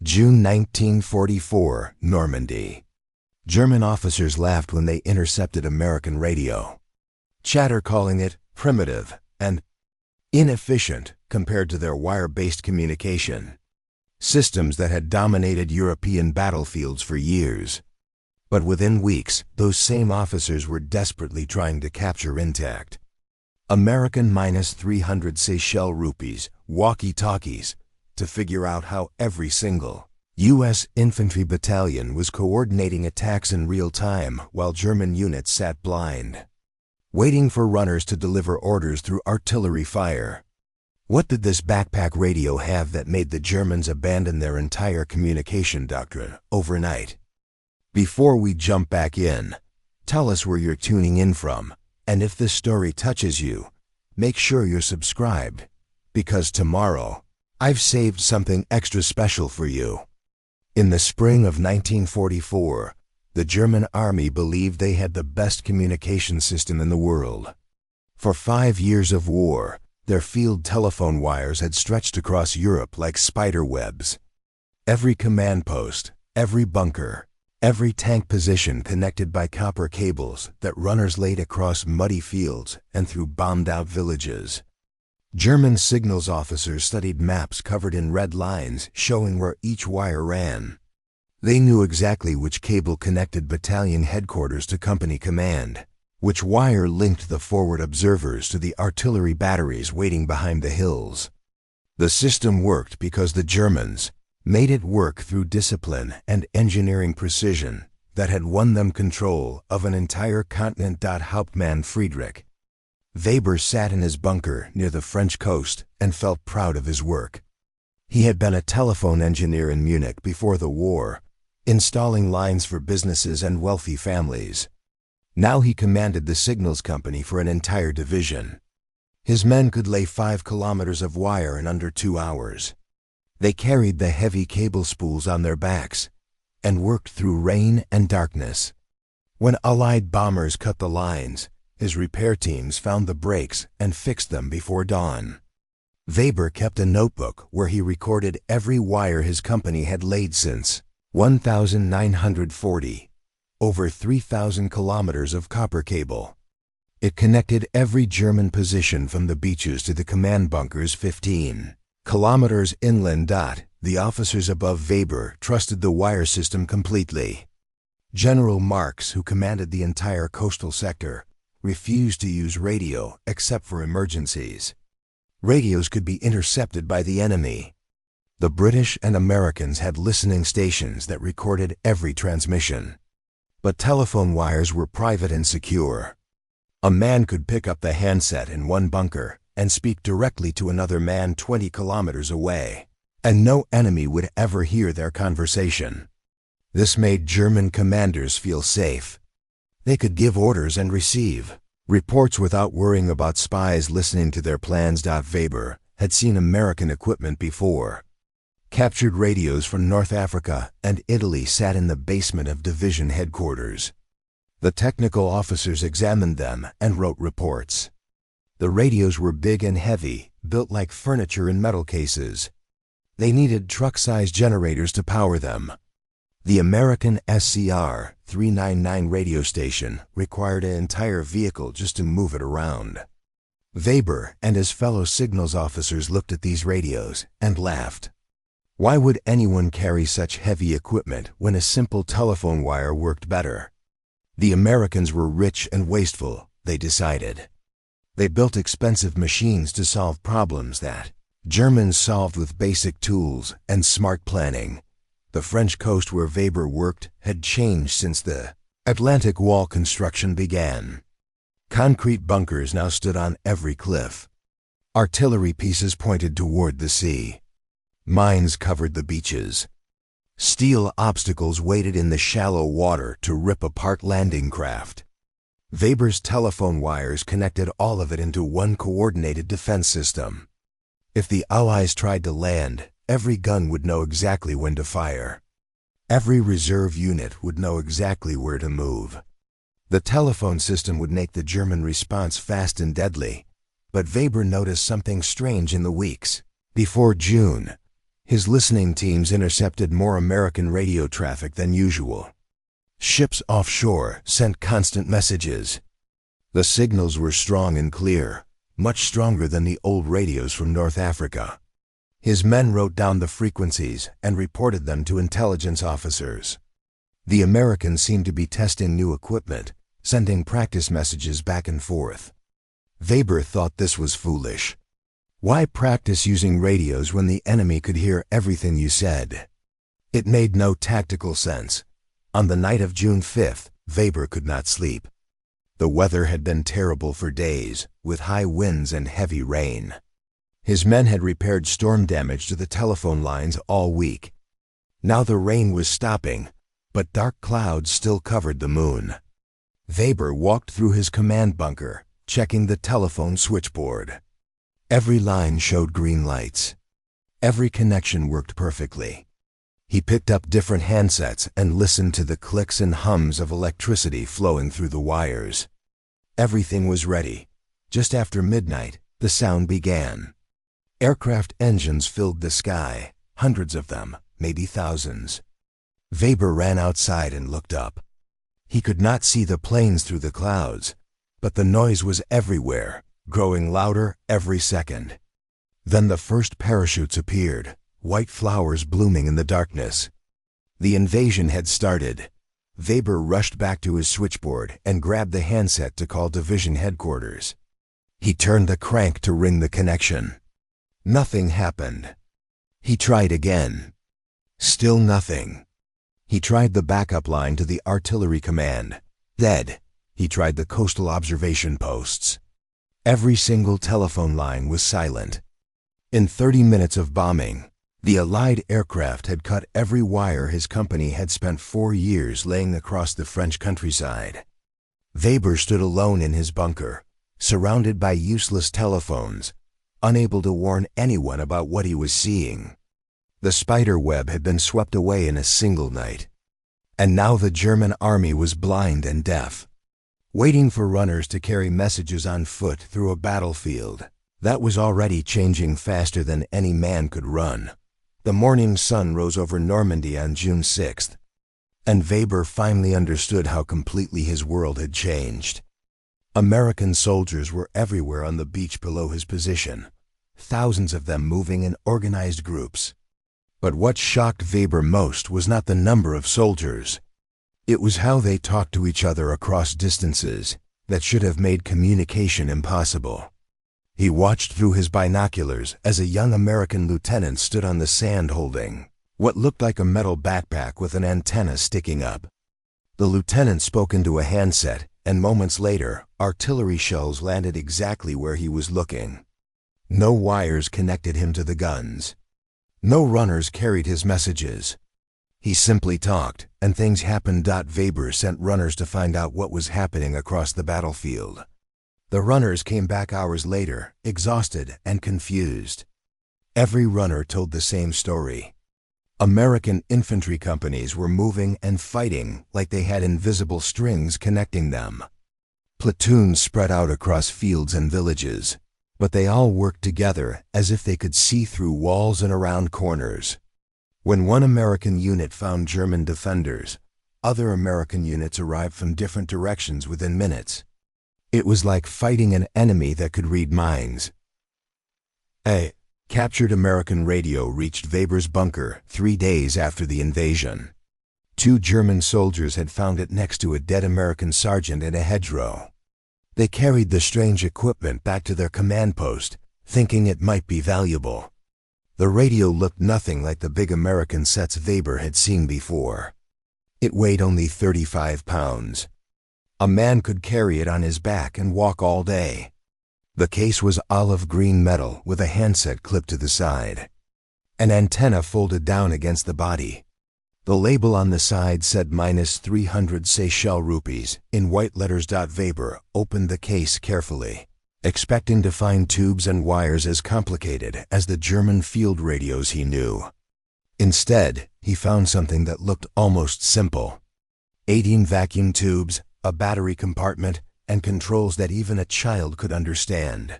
June 1944, Normandy. German officers laughed when they intercepted American radio. Chatter calling it primitive and inefficient compared to their wire-based communication systems that had dominated European battlefields for years. But within weeks, those same officers were desperately trying to capture intact American -300 Seychelles rupees, walkie-talkies, to figure out how every single U.S. infantry battalion was coordinating attacks in real time while German units sat blind, waiting for runners to deliver orders through artillery fire. What did this backpack radio have that made the Germans abandon their entire communication doctrine overnight? Before we jump back in, tell us where you're tuning in from, and if this story touches you, make sure you're subscribed, because tomorrow, I've saved something extra special for you. In the spring of 1944, the German army believed they had the best communication system in the world. For 5 years of war, their field telephone wires had stretched across Europe like spider webs. Every command post, every bunker, every tank position connected by copper cables that runners laid across muddy fields and through bombed-out villages. German signals officers studied maps covered in red lines showing where each wire ran. They knew exactly which cable connected battalion headquarters to company command, which wire linked the forward observers to the artillery batteries waiting behind the hills. The system worked because the Germans made it work through discipline and engineering precision that had won them control of an entire continent. Hauptmann Friedrich Weber sat in his bunker near the French coast and felt proud of his work. He had been a telephone engineer in Munich before the war, installing lines for businesses and wealthy families. Now he commanded the signals company for an entire division. His men could lay 5 kilometers of wire in under 2 hours. They carried the heavy cable spools on their backs and worked through rain and darkness. When Allied bombers cut the lines, his repair teams found the breaks and fixed them before dawn. Weber kept a notebook where he recorded every wire his company had laid since 1940, over 3,000 kilometers of copper cable. It connected every German position from the beaches to the command bunkers 15 kilometers inland. The officers above Weber trusted the wire system completely. General Marx, who commanded the entire coastal sector, refused to use radio except for emergencies. Radios could be intercepted by the enemy. The British and Americans had listening stations that recorded every transmission. But telephone wires were private and secure. A man could pick up the handset in one bunker and speak directly to another man 20 kilometers away, and no enemy would ever hear their conversation. This made German commanders feel safe. They could give orders and receive reports without worrying about spies listening to their plans. Weber had seen American equipment before. Captured radios from North Africa and Italy sat in the basement of division headquarters. The technical officers examined them and wrote reports. The radios were big and heavy, built like furniture in metal cases. They needed truck-sized generators to power them. The American SCR-300 radio station required an entire vehicle just to move it around. Weber and his fellow signals officers looked at these radios and laughed. Why would anyone carry such heavy equipment when a simple telephone wire worked better? The Americans were rich and wasteful, they decided. They built expensive machines to solve problems that Germans solved with basic tools and smart planning. The French coast where Weber worked had changed since the Atlantic Wall construction began. Concrete bunkers now stood on every cliff. Artillery pieces pointed toward the sea. Mines covered the beaches. Steel obstacles waited in the shallow water to rip apart landing craft. Weber's telephone wires connected all of it into one coordinated defense system. If the Allies tried to land, every gun would know exactly when to fire. Every reserve unit would know exactly where to move. The telephone system would make the German response fast and deadly, but Weber noticed something strange in the weeks before June. His listening teams intercepted more American radio traffic than usual. Ships offshore sent constant messages. The signals were strong and clear, much stronger than the old radios from North Africa. His men wrote down the frequencies and reported them to intelligence officers. The Americans seemed to be testing new equipment, sending practice messages back and forth. Weber thought this was foolish. Why practice using radios when the enemy could hear everything you said? It made no tactical sense. On the night of June 5th, Weber could not sleep. The weather had been terrible for days, with high winds and heavy rain. His men had repaired storm damage to the telephone lines all week. Now the rain was stopping, but dark clouds still covered the moon. Weber walked through his command bunker, checking the telephone switchboard. Every line showed green lights. Every connection worked perfectly. He picked up different handsets and listened to the clicks and hums of electricity flowing through the wires. Everything was ready. Just after midnight, the sound began. Aircraft engines filled the sky, hundreds of them, maybe thousands. Weber ran outside and looked up. He could not see the planes through the clouds, but the noise was everywhere, growing louder every second. Then the first parachutes appeared, white flowers blooming in the darkness. The invasion had started. Weber rushed back to his switchboard and grabbed the handset to call division headquarters. He turned the crank to ring the connection. Nothing happened. He tried again. Still nothing. He tried the backup line to the artillery command. Dead. He tried the coastal observation posts. Every single telephone line was silent. In 30 minutes of bombing, the Allied aircraft had cut every wire his company had spent 4 years laying across the French countryside. Weber stood alone in his bunker, surrounded by useless telephones, unable to warn anyone about what he was seeing. The spider web had been swept away in a single night. And now the German army was blind and deaf, waiting for runners to carry messages on foot through a battlefield that was already changing faster than any man could run. The morning sun rose over Normandy on June 6th, and Weber finally understood how completely his world had changed. American soldiers were everywhere on the beach below his position, thousands of them moving in organized groups. But what shocked Weber most was not the number of soldiers. It was how they talked to each other across distances that should have made communication impossible. He watched through his binoculars as a young American lieutenant stood on the sand holding what looked like a metal backpack with an antenna sticking up. The lieutenant spoke into a handset, and moments later, artillery shells landed exactly where he was looking. No wires connected him to the guns. No runners carried his messages. He simply talked, and things happened. Weber sent runners to find out what was happening across the battlefield. The runners came back hours later, exhausted and confused. Every runner told the same story. American infantry companies were moving and fighting like they had invisible strings connecting them. Platoons spread out across fields and villages, but they all worked together as if they could see through walls and around corners. When one American unit found German defenders, other American units arrived from different directions within minutes. It was like fighting an enemy that could read minds. A captured American radio reached Weber's bunker 3 days after the invasion. 2 German soldiers had found it next to a dead American sergeant in a hedgerow. They carried the strange equipment back to their command post, thinking it might be valuable. The radio looked nothing like the big American sets Weber had seen before. It weighed only 35 pounds. A man could carry it on his back and walk all day. The case was olive green metal with a handset clipped to the side. An antenna folded down against the body. The label on the side said -300 Seychelles rupees in white letters. Weber opened the case carefully, expecting to find tubes and wires as complicated as the German field radios he knew. Instead, he found something that looked almost simple. 18 vacuum tubes, a battery compartment, and controls that even a child could understand.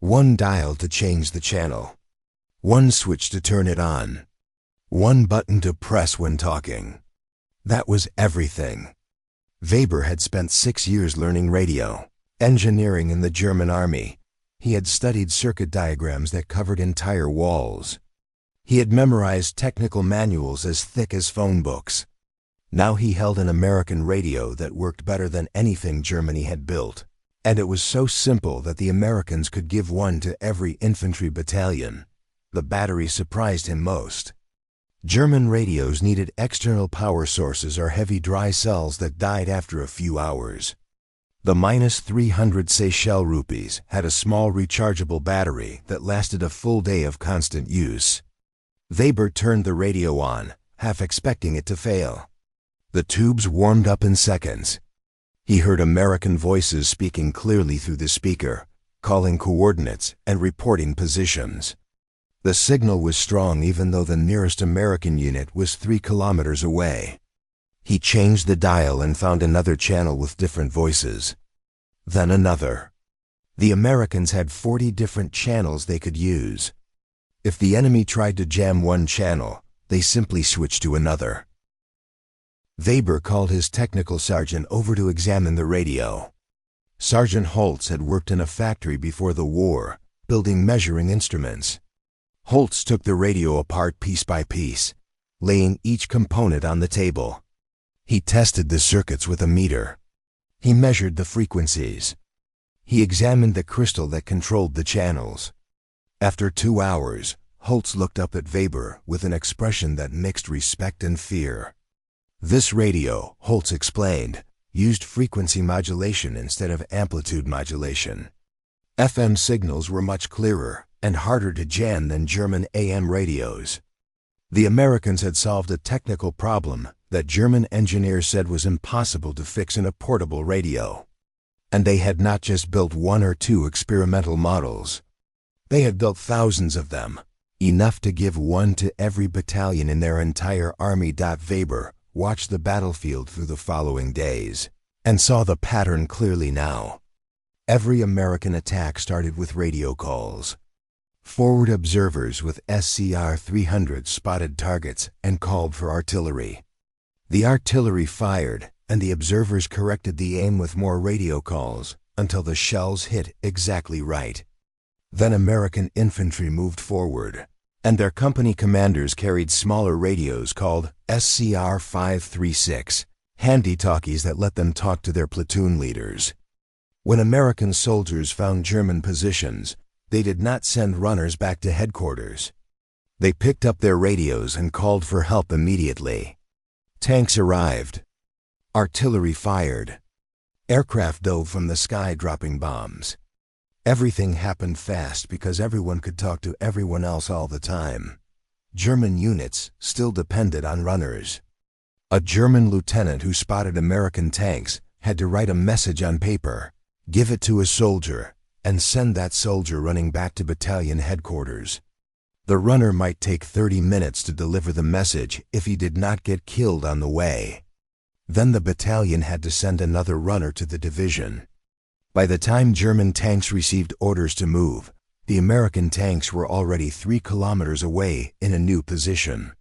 1 dial to change the channel. One switch to turn it on. One button to press when talking. That was everything. Weber had spent 6 years learning radio engineering in the German army. He had studied circuit diagrams that covered entire walls. He had memorized technical manuals as thick as phone books. Now he held an American radio that worked better than anything Germany had built. And it was so simple that the Americans could give one to every infantry battalion. The battery surprised him most. German radios needed external power sources or heavy dry cells that died after a few hours. The -300 Seychelles rupees had a small rechargeable battery that lasted a full day of constant use. Weber turned the radio on, half expecting it to fail. The tubes warmed up in seconds. He heard American voices speaking clearly through the speaker, calling coordinates and reporting positions. The signal was strong even though the nearest American unit was 3 kilometers away. He changed the dial and found another channel with different voices. Then another. The Americans had 40 different channels they could use. If the enemy tried to jam one channel, they simply switched to another. Weber called his technical sergeant over to examine the radio. Sergeant Holtz had worked in a factory before the war, building measuring instruments. Holtz took the radio apart piece by piece, laying each component on the table. He tested the circuits with a meter. He measured the frequencies. He examined the crystal that controlled the channels. After 2 hours, Holtz looked up at Weber with an expression that mixed respect and fear. This radio, Holtz explained, used frequency modulation instead of amplitude modulation. FM signals were much clearer and harder to jam than German AM radios. The Americans had solved a technical problem that German engineers said was impossible to fix in a portable radio. And they had not just built 1 or 2 experimental models. They had built thousands of them, enough to give one to every battalion in their entire army. Weber watched the battlefield through the following days and saw the pattern clearly now. Every American attack started with radio calls. Forward observers with SCR-300 spotted targets and called for artillery. The artillery fired, and the observers corrected the aim with more radio calls until the shells hit exactly right. Then American infantry moved forward, and their company commanders carried smaller radios called SCR-536, handy-talkies that let them talk to their platoon leaders. When American soldiers found German positions, they did not send runners back to headquarters. They picked up their radios and called for help immediately. Tanks arrived. Artillery fired. Aircraft dove from the sky dropping bombs. Everything happened fast because everyone could talk to everyone else all the time. German units still depended on runners. A German lieutenant who spotted American tanks had to write a message on paper, give it to a soldier, and send that soldier running back to battalion headquarters. The runner might take 30 minutes to deliver the message if he did not get killed on the way. Then the battalion had to send another runner to the division. By the time German tanks received orders to move, the American tanks were already 3 kilometers away in a new position.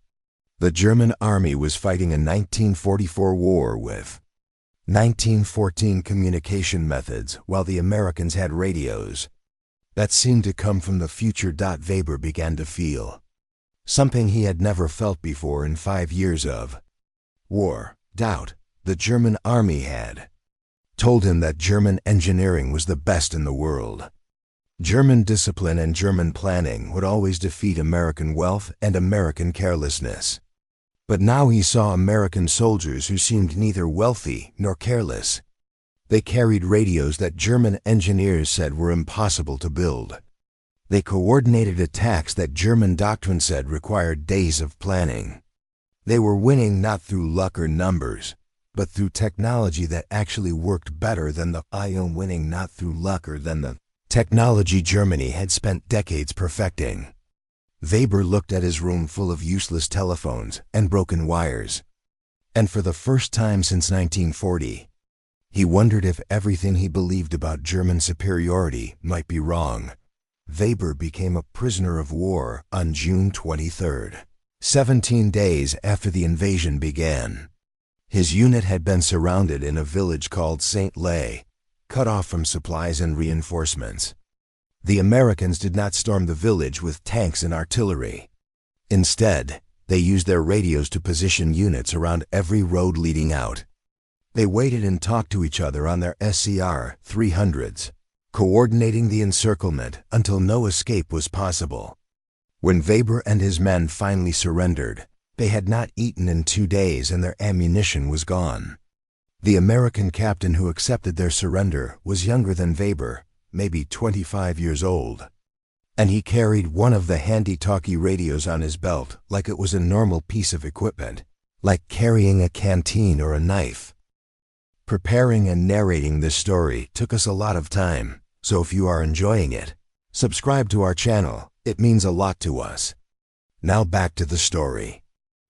The German army was fighting a 1944 war with 1914 communication methods, while the Americans had radios. That seemed to come from the future. Weber began to feel something he had never felt before in 5 years of war. Doubt. The German army had told him that German engineering was the best in the world. German discipline and German planning would always defeat American wealth and American carelessness. But now he saw American soldiers who seemed neither wealthy nor careless. They carried radios that German engineers said were impossible to build. They coordinated attacks that German doctrine said required days of planning. They were winning not through luck or numbers, but through technology that actually worked better than the winning not through luck or than the technology Germany had spent decades perfecting. Weber looked at his room full of useless telephones and broken wires. And for the first time since 1940, he wondered if everything he believed about German superiority might be wrong. Weber became a prisoner of war on June 23rd, 17 days after the invasion began. His unit had been surrounded in a village called St. Lay, cut off from supplies and reinforcements. The Americans did not storm the village with tanks and artillery. Instead, they used their radios to position units around every road leading out. They waited and talked to each other on their SCR-300s, coordinating the encirclement until no escape was possible. When Weber and his men finally surrendered, they had not eaten in 2 days and their ammunition was gone. The American captain who accepted their surrender was younger than Weber, maybe 25 years old. And he carried one of the handy-talkie radios on his belt like it was a normal piece of equipment, like carrying a canteen or a knife. Preparing and narrating this story took us a lot of time, so if you are enjoying it, subscribe to our channel. It means a lot to us. Now back to the story.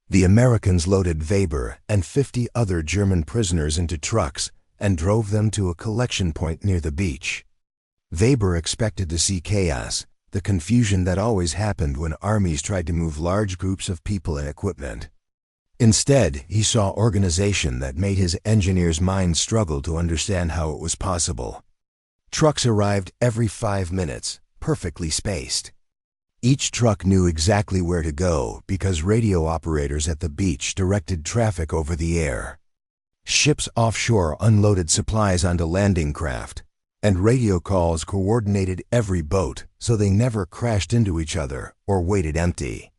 The Americans loaded Weber and 50 other German prisoners into trucks and drove them to a collection point near the beach. Weber expected to see chaos, the confusion that always happened when armies tried to move large groups of people and equipment. Instead, he saw organization that made his engineer's mind struggle to understand how it was possible. Trucks arrived every 5 minutes, perfectly spaced. Each truck knew exactly where to go because radio operators at the beach directed traffic over the air. Ships offshore unloaded supplies onto landing craft, and radio calls coordinated every boat so they never crashed into each other or waited empty.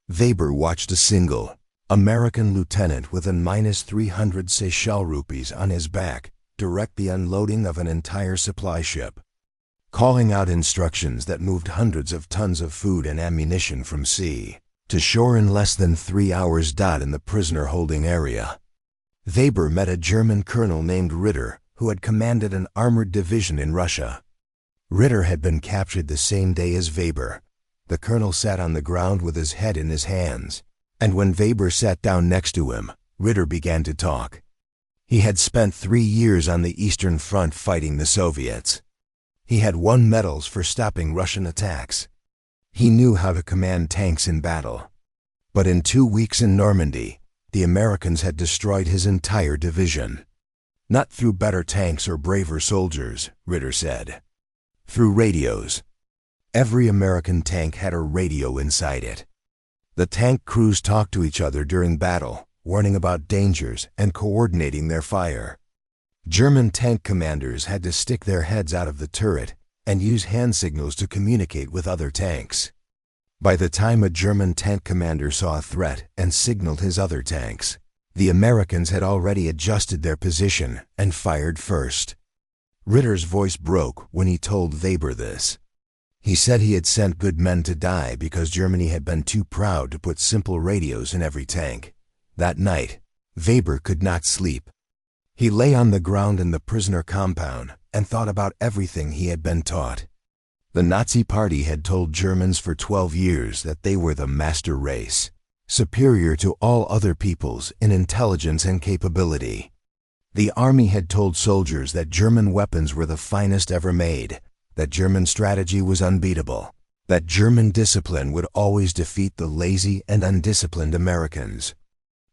Weber watched a single American lieutenant with a -300 Seychelles rupees on his back direct the unloading of an entire supply ship, calling out instructions that moved hundreds of tons of food and ammunition from sea to shore in less than 3 hours. In the prisoner-holding area, Weber met a German colonel named Ritter who had commanded an armored division in Russia. Ritter had been captured the same day as Weber. The colonel sat on the ground with his head in his hands, and when Weber sat down next to him, Ritter began to talk. He had spent 3 years on the Eastern Front fighting the Soviets. He had won medals for stopping Russian attacks. He knew how to command tanks in battle. But in 2 weeks in Normandy, the Americans had destroyed his entire division. Not through better tanks or braver soldiers, Ritter said. Through radios. Every American tank had a radio inside it. The tank crews talked to each other during battle, warning about dangers and coordinating their fire. German tank commanders had to stick their heads out of the turret and use hand signals to communicate with other tanks. By the time a German tank commander saw a threat and signaled his other tanks, the Americans had already adjusted their position and fired first. Ritter's voice broke when he told Weber this. He said he had sent good men to die because Germany had been too proud to put simple radios in every tank. That night, Weber could not sleep. He lay on the ground in the prisoner compound and thought about everything he had been taught. The Nazi Party had told Germans for 12 years that they were the master race, superior to all other peoples in intelligence and capability. The army had told soldiers that German weapons were the finest ever made, that German strategy was unbeatable, that German discipline would always defeat the lazy and undisciplined Americans.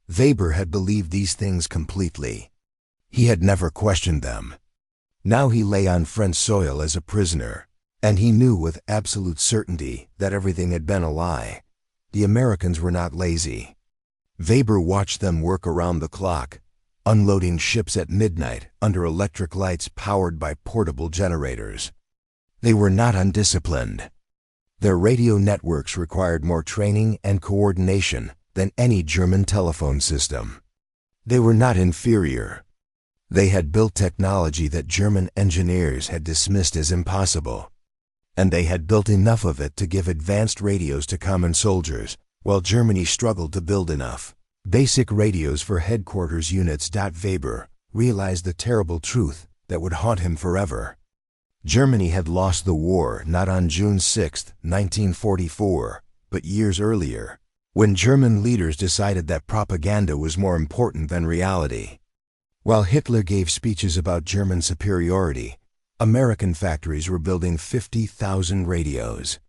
Weber had believed these things completely. He had never questioned them. Now he lay on French soil as a prisoner, and he knew with absolute certainty that everything had been a lie. The Americans were not lazy. Weber watched them work around the clock, unloading ships at midnight under electric lights powered by portable generators. They were not undisciplined. Their radio networks required more training and coordination than any German telephone system. They were not inferior. They had built technology that German engineers had dismissed as impossible. And they had built enough of it to give advanced radios to common soldiers, while Germany struggled to build enough basic radios for headquarters units. Weber realized the terrible truth that would haunt him forever. Germany had lost the war not on June 6, 1944, but years earlier, when German leaders decided that propaganda was more important than reality. While Hitler gave speeches about German superiority, American factories were building 50,000 radios.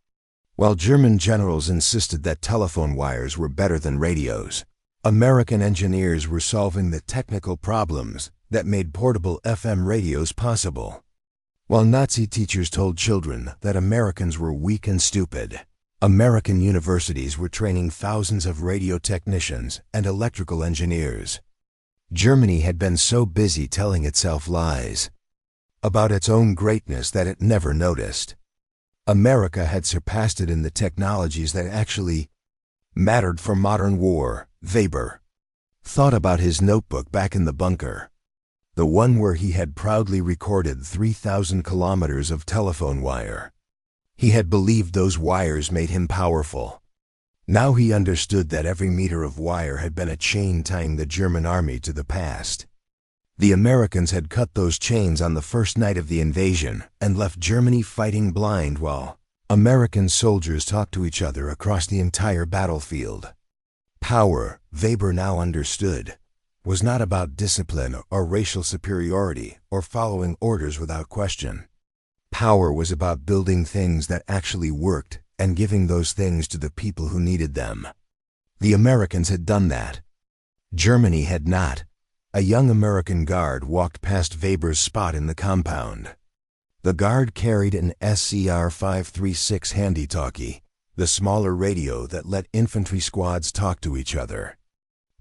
While German generals insisted that telephone wires were better than radios, American engineers were solving the technical problems that made portable FM radios possible. While Nazi teachers told children that Americans were weak and stupid, American universities were training thousands of radio technicians and electrical engineers. Germany had been so busy telling itself lies about its own greatness that it never noticed. America had surpassed it in the technologies that actually mattered for modern war. Weber thought about his notebook back in the bunker, the one where he had proudly recorded 3,000 kilometers of telephone wire. He had believed those wires made him powerful. Now he understood that every meter of wire had been a chain tying the German army to the past. The Americans had cut those chains on the first night of the invasion and left Germany fighting blind while American soldiers talked to each other across the entire battlefield. Power, Weber now understood, was not about discipline or racial superiority or following orders without question. Power was about building things that actually worked and giving those things to the people who needed them. The Americans had done that. Germany had not. A young American guard walked past Weber's spot in the compound. The guard carried an SCR-300 handy-talkie, the smaller radio that let infantry squads talk to each other.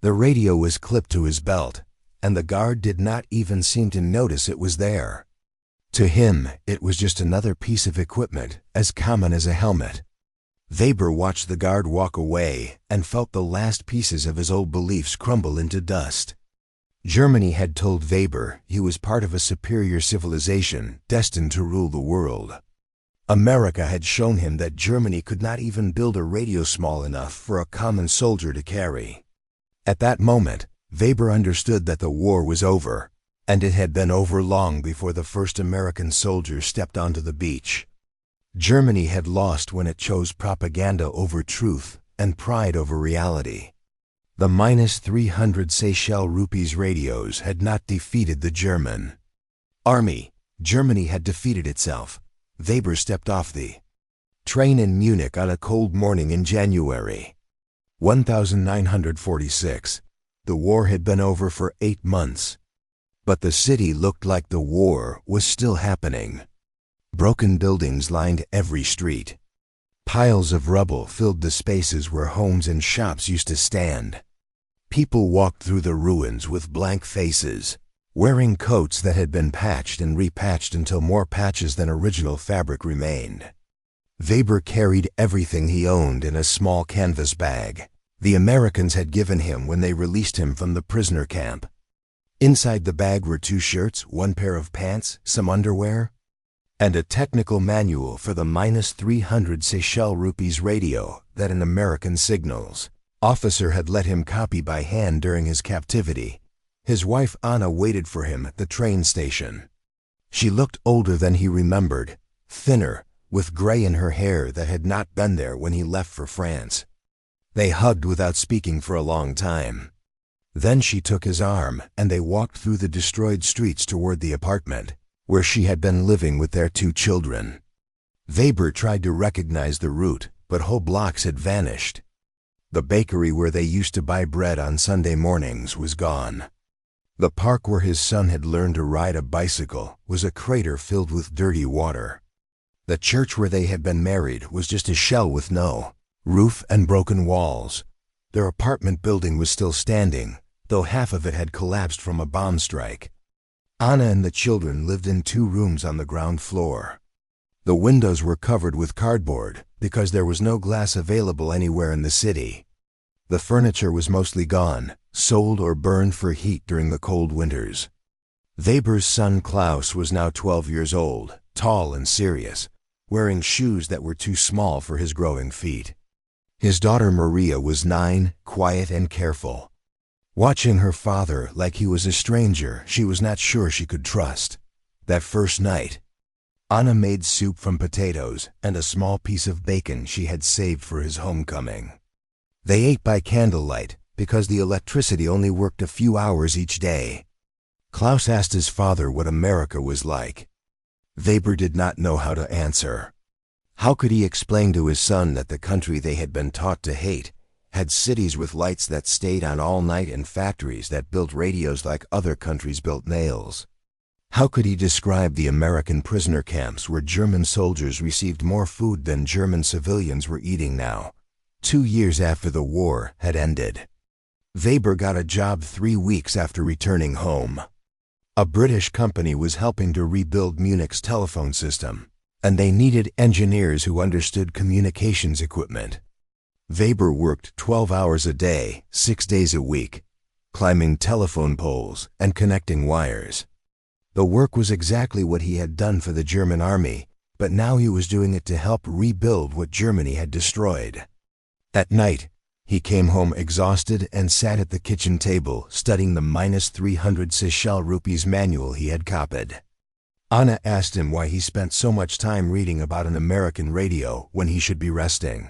The radio was clipped to his belt, and the guard did not even seem to notice it was there. To him, it was just another piece of equipment, as common as a helmet. Weber watched the guard walk away and felt the last pieces of his old beliefs crumble into dust. Germany had told Weber he was part of a superior civilization destined to rule the world. America had shown him that Germany could not even build a radio small enough for a common soldier to carry. At that moment, Weber understood that the war was over, and it had been over long before the first American soldier stepped onto the beach. Germany had lost when it chose propaganda over truth and pride over reality. The -300 Seychelles rupees radios had not defeated the German army. Germany had defeated itself. Weber stepped off the train in Munich on a cold morning in January 1946. The war had been over for 8 months. But the city looked like the war was still happening. Broken buildings lined every street. Piles of rubble filled the spaces where homes and shops used to stand. People walked through the ruins with blank faces, wearing coats that had been patched and repatched until more patches than original fabric remained. Weber carried everything he owned in a small canvas bag the Americans had given him when they released him from the prisoner camp. Inside the bag were 2 shirts, 1 pair of pants, some underwear, and a technical manual for the -300 Seychelles rupees radio that an American signals officer had let him copy by hand during his captivity. His wife Anna waited for him at the train station. She looked older than he remembered, thinner, with gray in her hair that had not been there when he left for France. They hugged without speaking for a long time. Then she took his arm and they walked through the destroyed streets toward the apartment, where she had been living with their 2 children. Weber tried to recognize the route, but whole blocks had vanished. The bakery where they used to buy bread on Sunday mornings was gone. The park where his son had learned to ride a bicycle was a crater filled with dirty water. The church where they had been married was just a shell with no roof and broken walls. Their apartment building was still standing, though half of it had collapsed from a bomb strike. Anna and the children lived in 2 rooms on the ground floor. The windows were covered with cardboard because there was no glass available anywhere in the city. The furniture was mostly gone, sold or burned for heat during the cold winters. Weber's son Klaus was now 12 years old, tall and serious, wearing shoes that were too small for his growing feet. His daughter Maria was 9, quiet and careful. Watching her father like he was a stranger she was not sure she could trust. That first night, Anna made soup from potatoes and a small piece of bacon she had saved for his homecoming. They ate by candlelight because the electricity only worked a few hours each day. Klaus asked his father what America was like. Weber did not know how to answer. How could he explain to his son that the country they had been taught to hate had cities with lights that stayed on all night and factories that built radios like other countries built nails? How could he describe the American prisoner camps where German soldiers received more food than German civilians were eating now, 2 years after the war had ended? Weber got a job 3 weeks after returning home. A British company was helping to rebuild Munich's telephone system, and they needed engineers who understood communications equipment. Weber worked 12 hours a day, 6 days a week, climbing telephone poles and connecting wires. The work was exactly what he had done for the German army, but now he was doing it to help rebuild what Germany had destroyed. At night, he came home exhausted and sat at the kitchen table studying the -300 Seychelles rupees manual he had copied. Anna asked him why he spent so much time reading about an American radio when he should be resting.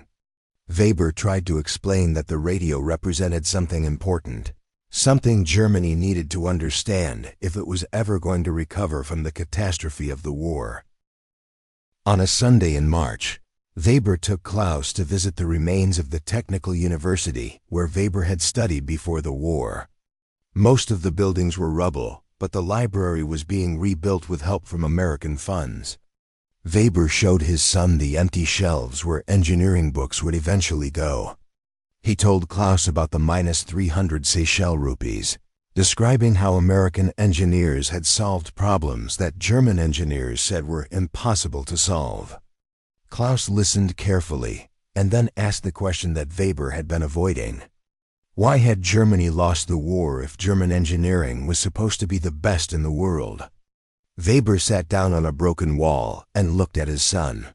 Weber tried to explain that the radio represented something important, something Germany needed to understand if it was ever going to recover from the catastrophe of the war. On a Sunday in March, Weber took Klaus to visit the remains of the technical university where Weber had studied before the war. Most of the buildings were rubble, but the library was being rebuilt with help from American funds. Weber showed his son the empty shelves where engineering books would eventually go. He told Klaus about the -300 Seychelles rupees, describing how American engineers had solved problems that German engineers said were impossible to solve. Klaus listened carefully and then asked the question that Weber had been avoiding. Why had Germany lost the war if German engineering was supposed to be the best in the world? Weber sat down on a broken wall and looked at his son.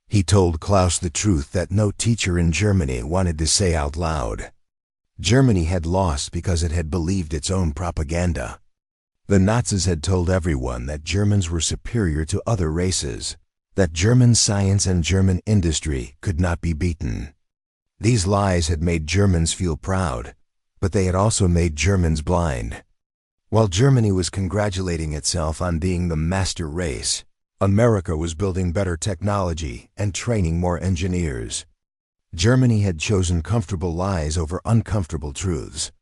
He told Klaus the truth that no teacher in Germany wanted to say out loud. Germany had lost because it had believed its own propaganda. The Nazis had told everyone that Germans were superior to other races, that German science and German industry could not be beaten. These lies had made Germans feel proud, but they had also made Germans blind. While Germany was congratulating itself on being the master race, America was building better technology and training more engineers. Germany had chosen comfortable lies over uncomfortable truths.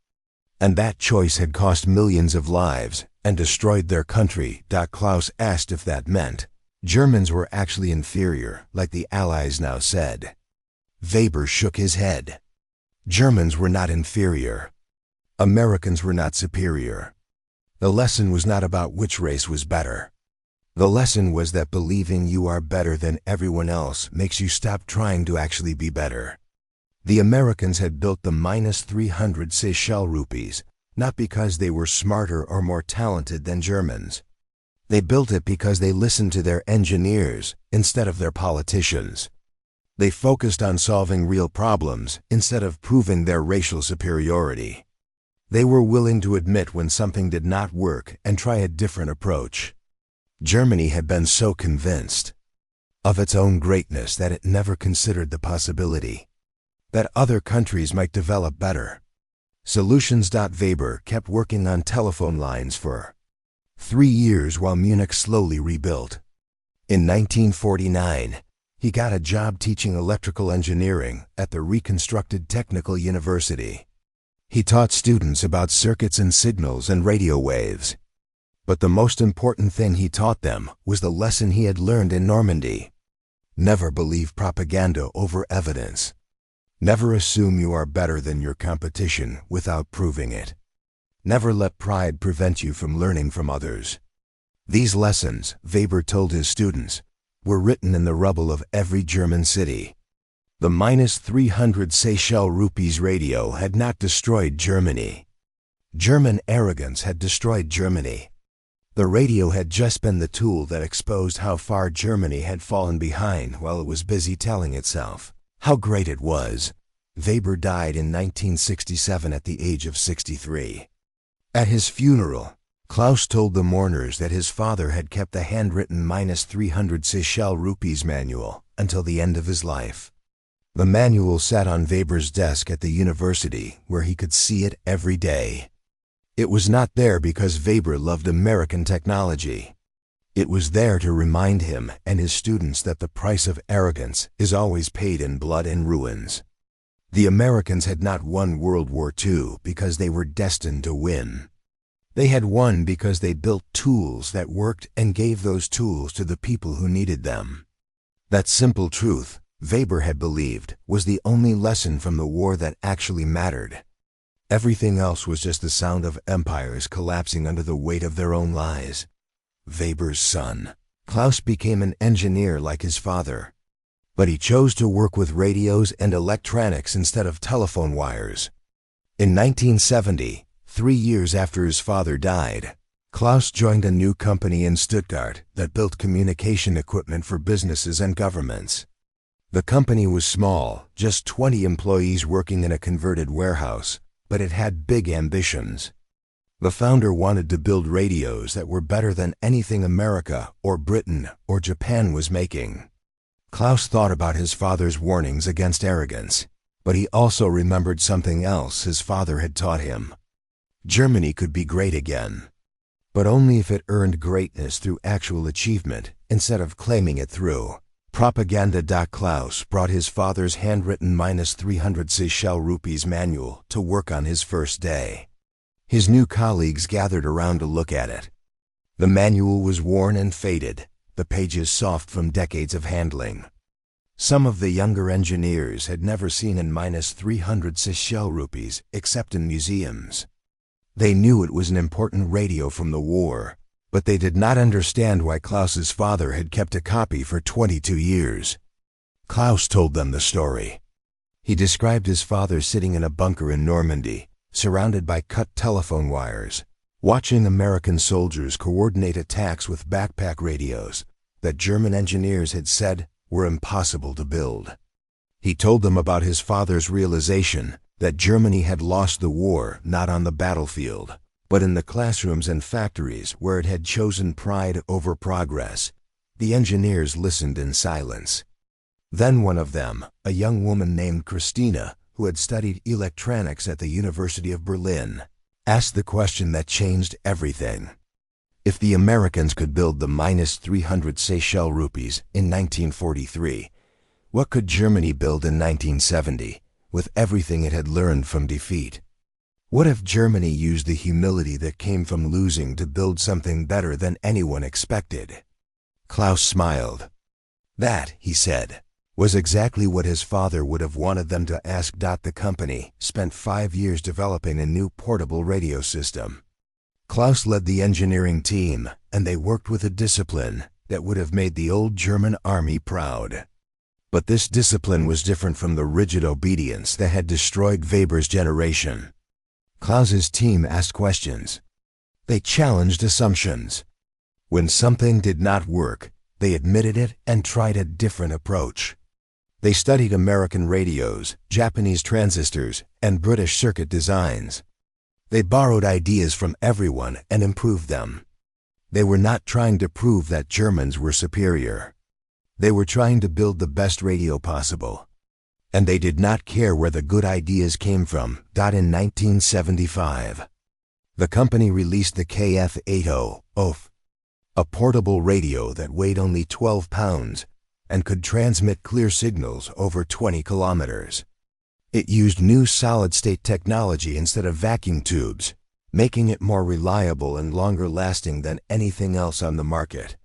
And that choice had cost millions of lives and destroyed their country. Klaus asked if that meant Germans were actually inferior, like the Allies now said. Weber shook his head. Germans were not inferior. Americans were not superior. The lesson was not about which race was better. The lesson was that believing you are better than everyone else makes you stop trying to actually be better. The Americans had built the -300 Seychelles rupees, not because they were smarter or more talented than Germans. They built it because they listened to their engineers instead of their politicians. They focused on solving real problems instead of proving their racial superiority. They were willing to admit when something did not work and try a different approach. Germany had been so convinced of its own greatness that it never considered the possibility that other countries might develop better solutions. Weber kept working on telephone lines for 3 years while Munich slowly rebuilt. In 1949, he got a job teaching electrical engineering at the reconstructed Technical University. He taught students about circuits and signals and radio waves. But the most important thing he taught them was the lesson he had learned in Normandy. Never believe propaganda over evidence. Never assume you are better than your competition without proving it. Never let pride prevent you from learning from others. These lessons, Weber told his students, were written in the rubble of every German city. The -300 Seychelles rupees radio had not destroyed Germany. German arrogance had destroyed Germany. The radio had just been the tool that exposed how far Germany had fallen behind while it was busy telling itself how great it was. Weber died in 1967 at the age of 63. At his funeral, Klaus told the mourners that his father had kept the handwritten -300 Seychelles rupees manual until the end of his life. The manual sat on Weber's desk at the university where he could see it every day. It was not there because Weber loved American technology. It was there to remind him and his students that the price of arrogance is always paid in blood and ruins. The Americans had not won World War II because they were destined to win. They had won because they built tools that worked and gave those tools to the people who needed them. That simple truth, Weber had believed, was the only lesson from the war that actually mattered. Everything else was just the sound of empires collapsing under the weight of their own lies. Weber's son, Klaus, became an engineer like his father. But he chose to work with radios and electronics instead of telephone wires. In 1970, 3 years after his father died, Klaus joined a new company in Stuttgart that built communication equipment for businesses and governments. The company was small, just 20 employees working in a converted warehouse, but it had big ambitions. The founder wanted to build radios that were better than anything America or Britain or Japan was making. Klaus thought about his father's warnings against arrogance, but he also remembered something else his father had taught him. Germany could be great again, but only if it earned greatness through actual achievement instead of claiming it through propaganda. Klaus brought his father's handwritten -300 Seychelles rupees manual to work on his first day. His new colleagues gathered around to look at it. The manual was worn and faded, the pages soft from decades of handling. Some of the younger engineers had never seen an -300 Seychelles rupees except in museums. They knew it was an important radio from the war, but they did not understand why Klaus's father had kept a copy for 22 years. Klaus told them the story. He described his father sitting in a bunker in Normandy, surrounded by cut telephone wires, watching American soldiers coordinate attacks with backpack radios that German engineers had said were impossible to build. He told them about his father's realization that Germany had lost the war not on the battlefield, but in the classrooms and factories where it had chosen pride over progress. The engineers listened in silence. Then one of them, a young woman named Christina, who had studied electronics at the University of Berlin, asked the question that changed everything. If the Americans could build the -300 Seychelles rupees in 1943, what could Germany build in 1970, with everything it had learned from defeat? What if Germany used the humility that came from losing to build something better than anyone expected? Klaus smiled. That, he said, was exactly what his father would have wanted them to ask. The company spent 5 years developing a new portable radio system. Klaus led the engineering team, and they worked with a discipline that would have made the old German army proud. But this discipline was different from the rigid obedience that had destroyed Weber's generation. Klaus's team asked questions. They challenged assumptions. When something did not work, they admitted it and tried a different approach. They studied American radios, Japanese transistors, and British circuit designs. They borrowed ideas from everyone and improved them. They were not trying to prove that Germans were superior. They were trying to build the best radio possible. And they did not care where the good ideas came from. In 1975, the company released the KF-80, a portable radio that weighed only 12 pounds and could transmit clear signals over 20 kilometers. It used new solid-state technology instead of vacuum tubes, making it more reliable and longer-lasting than anything else on the market.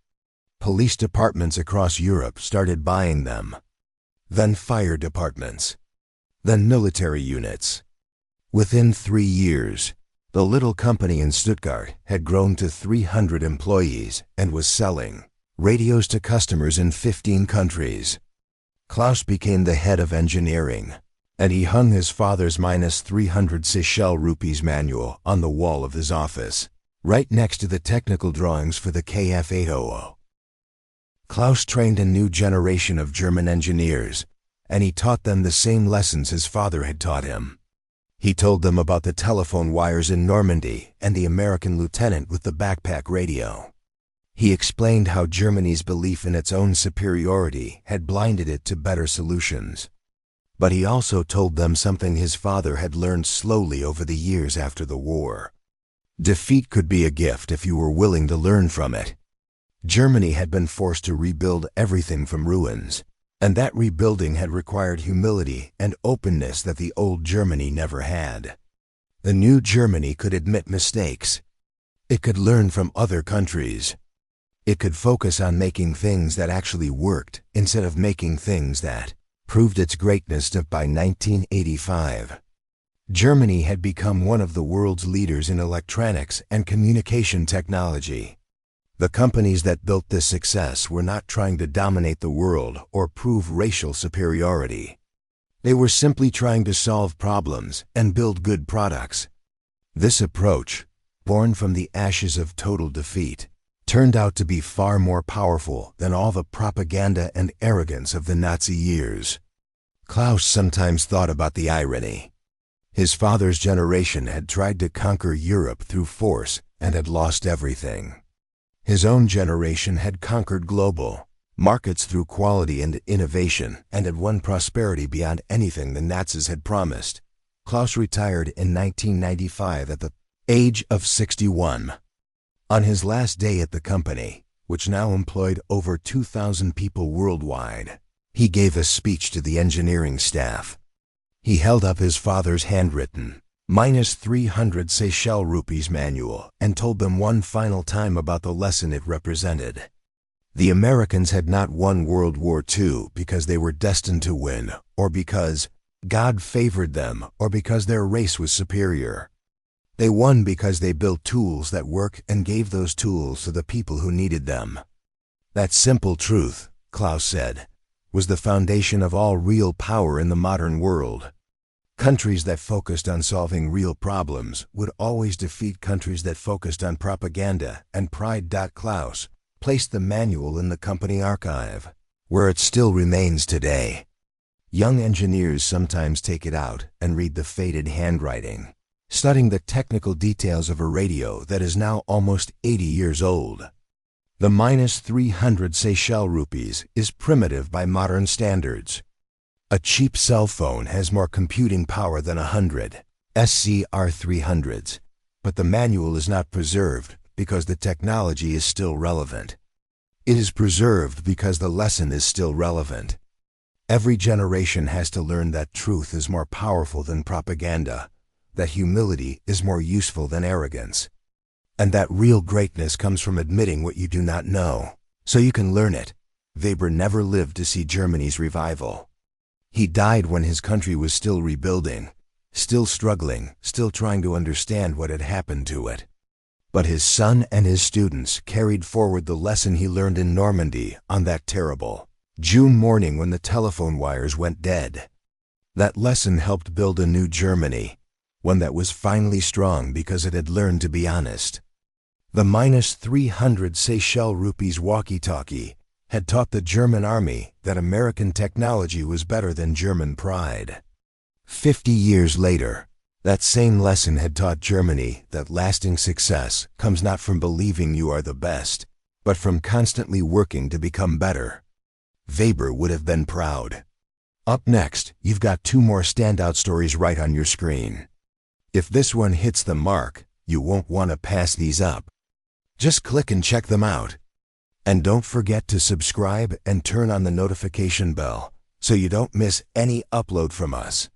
Police departments across Europe started buying them. Then fire departments. Then military units. Within 3 years, the little company in Stuttgart had grown to 300 employees and was selling radios to customers in 15 countries. Klaus became the head of engineering, and he hung his father's -300 Seychelles rupees manual on the wall of his office, right next to the technical drawings for the KF-80. Klaus trained a new generation of German engineers, and he taught them the same lessons his father had taught him. He told them about the telephone wires in Normandy and the American lieutenant with the backpack radio. He explained how Germany's belief in its own superiority had blinded it to better solutions. But he also told them something his father had learned slowly over the years after the war. Defeat could be a gift if you were willing to learn from it. Germany had been forced to rebuild everything from ruins, and that rebuilding had required humility and openness that the old Germany never had. The new Germany could admit mistakes. It could learn from other countries. It could focus on making things that actually worked instead of making things that proved its greatness. By 1985, Germany had become one of the world's leaders in electronics and communication technology. The companies that built this success were not trying to dominate the world or prove racial superiority. They were simply trying to solve problems and build good products. This approach, born from the ashes of total defeat, turned out to be far more powerful than all the propaganda and arrogance of the Nazi years. Klaus sometimes thought about the irony. His father's generation had tried to conquer Europe through force and had lost everything. His own generation had conquered global markets through quality and innovation and had won prosperity beyond anything the Nazis had promised. Klaus retired in 1995 at the age of 61. On his last day at the company, which now employed over 2,000 people worldwide, he gave a speech to the engineering staff. He held up his father's handwritten -300 Seychelles rupees manual and told them one final time about the lesson it represented. The Americans had not won World War II because they were destined to win, or because God favored them, or because their race was superior. They won because they built tools that work and gave those tools to the people who needed them. That simple truth, Klaus said, was the foundation of all real power in the modern world. Countries that focused on solving real problems would always defeat countries that focused on propaganda and pride. Klaus placed the manual in the company archive, where it still remains today. Young engineers sometimes take it out and read the faded handwriting, studying the technical details of a radio that is now almost 80 years old. The -300 Seychelles rupees is primitive by modern standards. A cheap cell phone has more computing power than 100 SCR-300s, but the manual is not preserved because the technology is still relevant. It is preserved because the lesson is still relevant. Every generation has to learn that truth is more powerful than propaganda, that humility is more useful than arrogance, and that real greatness comes from admitting what you do not know, so you can learn it. Weber never lived to see Germany's revival. He died when his country was still rebuilding, still struggling, still trying to understand what had happened to it. But his son and his students carried forward the lesson he learned in Normandy on that terrible June morning when the telephone wires went dead. That lesson helped build a new Germany, one that was finally strong because it had learned to be honest. The -300 Seychelles rupees walkie-talkie had taught the German army that American technology was better than German pride. 50 years later, that same lesson had taught Germany that lasting success comes not from believing you are the best, but from constantly working to become better. Weber would have been proud. Up next, you've got 2 more standout stories right on your screen. If this one hits the mark, you won't want to pass these up. Just click and check them out. And don't forget to subscribe and turn on the notification bell so you don't miss any upload from us.